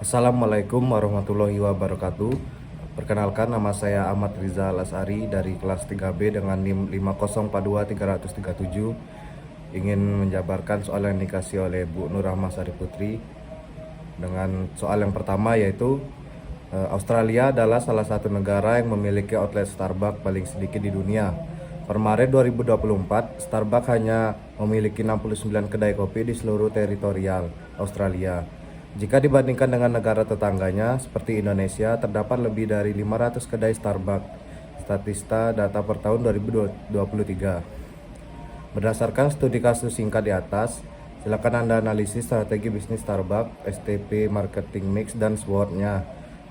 Assalamualaikum warahmatullahi wabarakatuh. Perkenalkan, nama saya Ahmad Rizal Asari dari kelas 3B dengan NIM 5042337. Ingin menjabarkan soal yang dikasih oleh Bu Nur Rahma Sari Putri. Dengan soal yang pertama yaitu Australia adalah salah satu negara yang memiliki outlet Starbucks paling sedikit di dunia. Per Maret 2024, Starbucks hanya memiliki 69 kedai kopi di seluruh teritorial Australia. Jika dibandingkan dengan negara tetangganya seperti Indonesia, terdapat lebih dari 500 kedai Starbucks. Statista data per tahun 2023. Berdasarkan studi kasus singkat di atas, silakan Anda analisis strategi bisnis Starbucks, STP, marketing mix, dan SWOT-nya,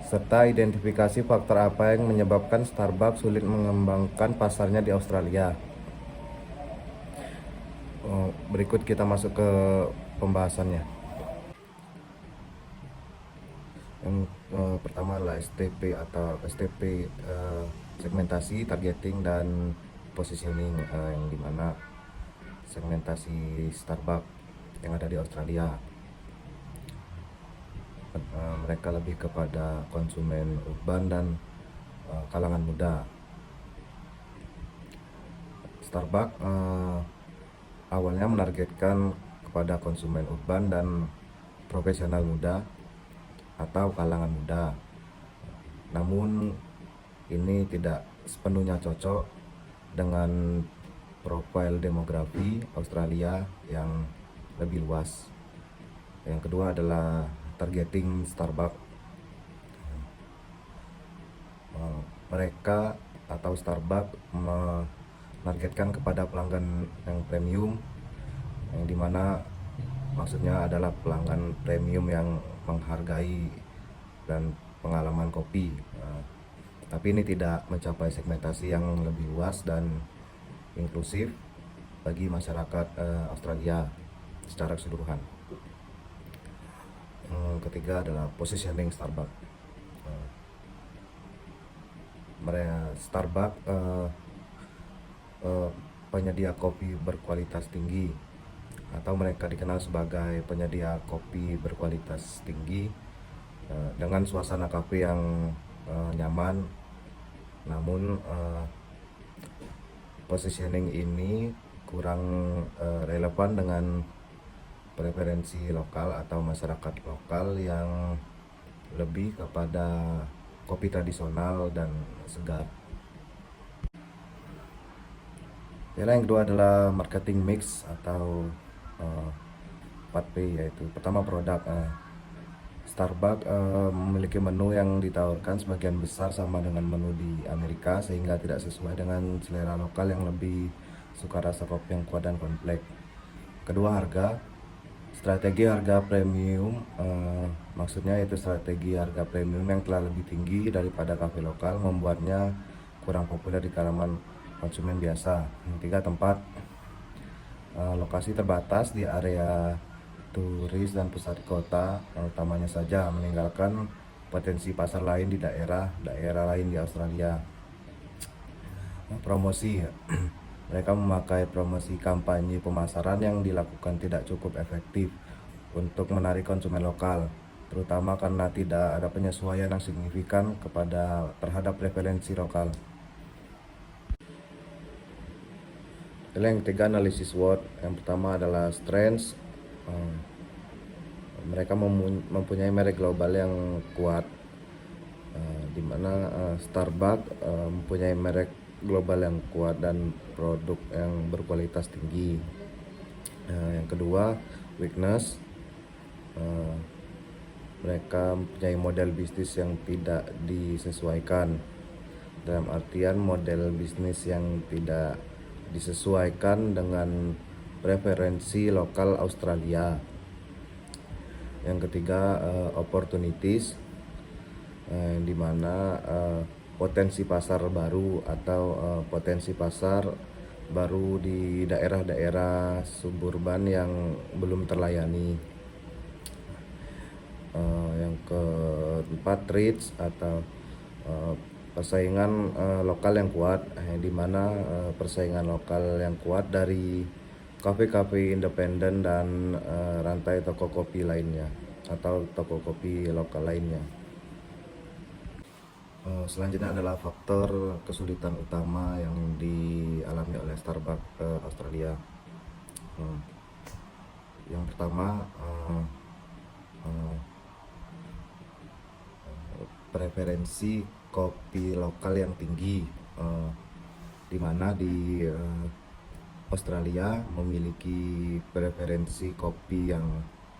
serta identifikasi faktor apa yang menyebabkan Starbucks sulit mengembangkan pasarnya di Australia. Berikut kita masuk ke pembahasannya. Yang pertama adalah STP atau STP, segmentasi, targeting, dan positioning, yang dimana segmentasi Starbucks yang ada di Australia, mereka lebih kepada konsumen urban dan kalangan muda. Starbucks awalnya menargetkan kepada konsumen urban dan profesional muda atau kalangan muda. Namun ini tidak sepenuhnya cocok dengan profil demografi Australia yang lebih luas. Yang kedua adalah targeting Starbucks. Mereka atau Starbucks menargetkan kepada pelanggan yang premium, yang dimana maksudnya adalah pelanggan premium yang menghargai dan pengalaman kopi. Tapi ini tidak mencapai segmentasi yang lebih luas dan inklusif bagi masyarakat Australia secara keseluruhan. Ketiga adalah positioning Starbucks. Starbucks penyedia kopi berkualitas tinggi, atau mereka dikenal sebagai penyedia kopi berkualitas tinggi dengan suasana kafe yang nyaman. Namun positioning ini kurang relevan dengan preferensi lokal atau masyarakat lokal yang lebih kepada kopi tradisional dan segar. Yang kedua adalah marketing mix atau 4P, yaitu pertama produk. Starbucks memiliki menu yang ditawarkan sebagian besar sama dengan menu di Amerika, sehingga tidak sesuai dengan selera lokal yang lebih suka rasa kopi yang kuat dan kompleks. Kedua, harga. Strategi harga premium, maksudnya yaitu strategi harga premium yang telah lebih tinggi daripada kafe lokal, membuatnya kurang populer di kalangan konsumen biasa. Tiga, tempat. Lokasi terbatas di area turis dan pusat kota yang utamanya saja, meninggalkan potensi pasar lain di daerah lain di Australia. Promosi. Mereka memakai promosi kampanye pemasaran yang dilakukan tidak cukup efektif untuk menarik konsumen lokal, terutama karena tidak ada penyesuaian yang signifikan terhadap preferensi lokal. Yang ketiga, analisis SWOT. Yang pertama adalah strengths. Mereka mempunyai merek global yang kuat, di mana Starbucks mempunyai merek global yang kuat dan produk yang berkualitas tinggi. Yang kedua, weakness. Mereka mempunyai model bisnis yang tidak disesuaikan, dalam artian model bisnis yang tidak disesuaikan dengan preferensi lokal Australia. Yang ketiga, opportunities, di mana potensi pasar baru atau potensi pasar baru di daerah-daerah suburban yang belum terlayani. Yang keempat, reach atau persaingan lokal yang kuat, di mana persaingan lokal yang kuat dari kafe-kafe independen dan rantai toko kopi lainnya atau toko kopi lokal lainnya. Selanjutnya adalah faktor kesulitan utama yang dialami oleh Starbucks Australia. Yang pertama, preferensi kopi lokal yang tinggi, di mana di Australia memiliki preferensi kopi yang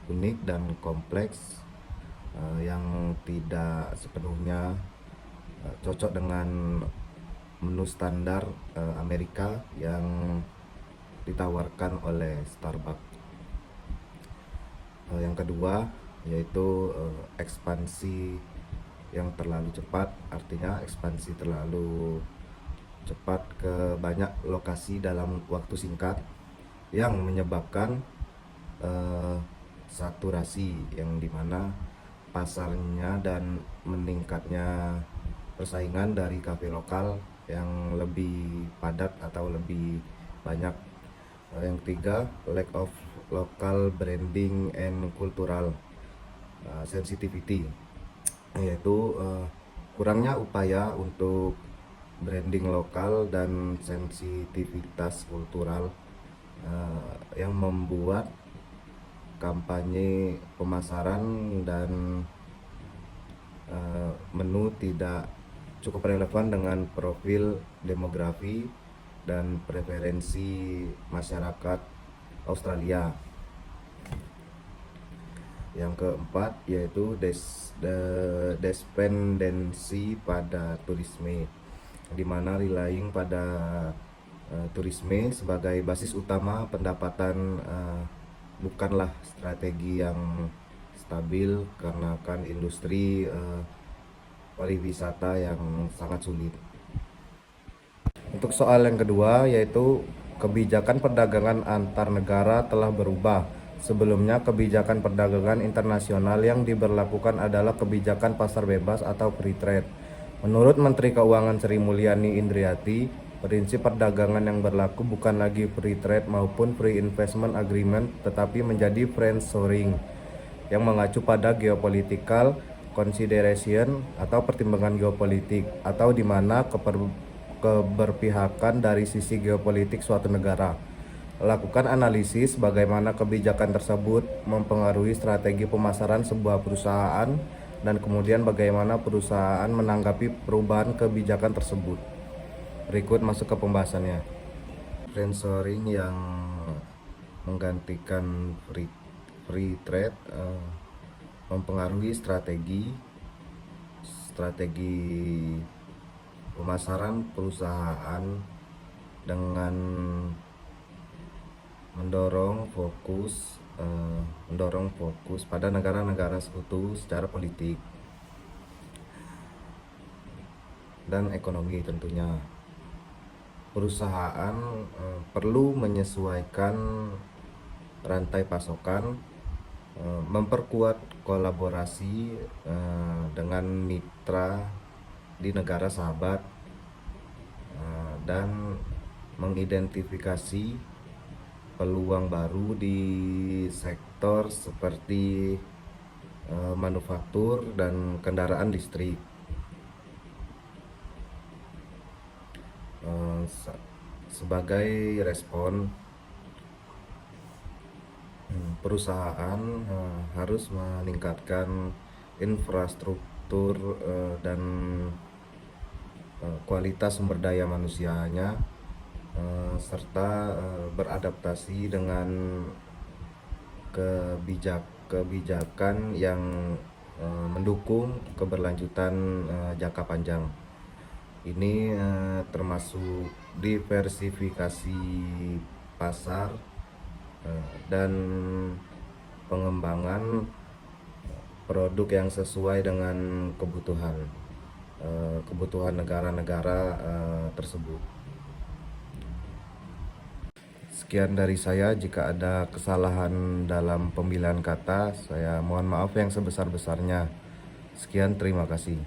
unik dan kompleks, yang tidak sepenuhnya cocok dengan menu standar Amerika yang ditawarkan oleh Starbucks. Yang kedua yaitu ekspansi yang terlalu cepat, artinya ekspansi terlalu cepat ke banyak lokasi dalam waktu singkat yang menyebabkan saturasi, yang dimana pasarnya dan meningkatnya persaingan dari kafe lokal yang lebih padat atau lebih banyak. Yang ketiga, lack of local branding and cultural sensitivity, yaitu kurangnya upaya untuk branding lokal dan sensitivitas kultural yang membuat kampanye pemasaran dan menu tidak cukup relevan dengan profil demografi dan preferensi masyarakat Australia. Yang keempat yaitu dependensi pada turisme, di mana relying pada turisme sebagai basis utama pendapatan bukanlah strategi yang stabil karena kan industri pariwisata yang sangat sulit. Untuk soal yang kedua yaitu kebijakan perdagangan antar negara telah berubah. Sebelumnya kebijakan perdagangan internasional yang diberlakukan adalah kebijakan pasar bebas atau free trade. Menurut Menteri Keuangan Sri Mulyani Indriati, prinsip perdagangan yang berlaku bukan lagi free trade maupun free investment agreement, tetapi menjadi friendshoring yang mengacu pada geopolitical consideration atau pertimbangan geopolitik, atau di mana keberpihakan dari sisi geopolitik suatu negara. Lakukan analisis bagaimana kebijakan tersebut mempengaruhi strategi pemasaran sebuah perusahaan dan kemudian bagaimana perusahaan menanggapi perubahan kebijakan tersebut. Berikut masuk ke pembahasannya. Friendshoring yang menggantikan free trade mempengaruhi strategi pemasaran perusahaan dengan mendorong fokus pada negara-negara sekutu secara politik dan ekonomi. Tentunya perusahaan perlu menyesuaikan rantai pasokan, memperkuat kolaborasi dengan mitra di negara sahabat, dan mengidentifikasi peluang baru di sektor seperti manufaktur dan kendaraan listrik. Sebagai respon, perusahaan harus meningkatkan infrastruktur dan kualitas sumber daya manusianya, serta beradaptasi dengan kebijakan yang mendukung keberlanjutan jangka panjang. Ini termasuk diversifikasi pasar dan pengembangan produk yang sesuai dengan kebutuhan negara-negara tersebut. Sekian dari saya. Jika ada kesalahan dalam pemilihan kata, saya mohon maaf yang sebesar-besarnya. Sekian, terima kasih.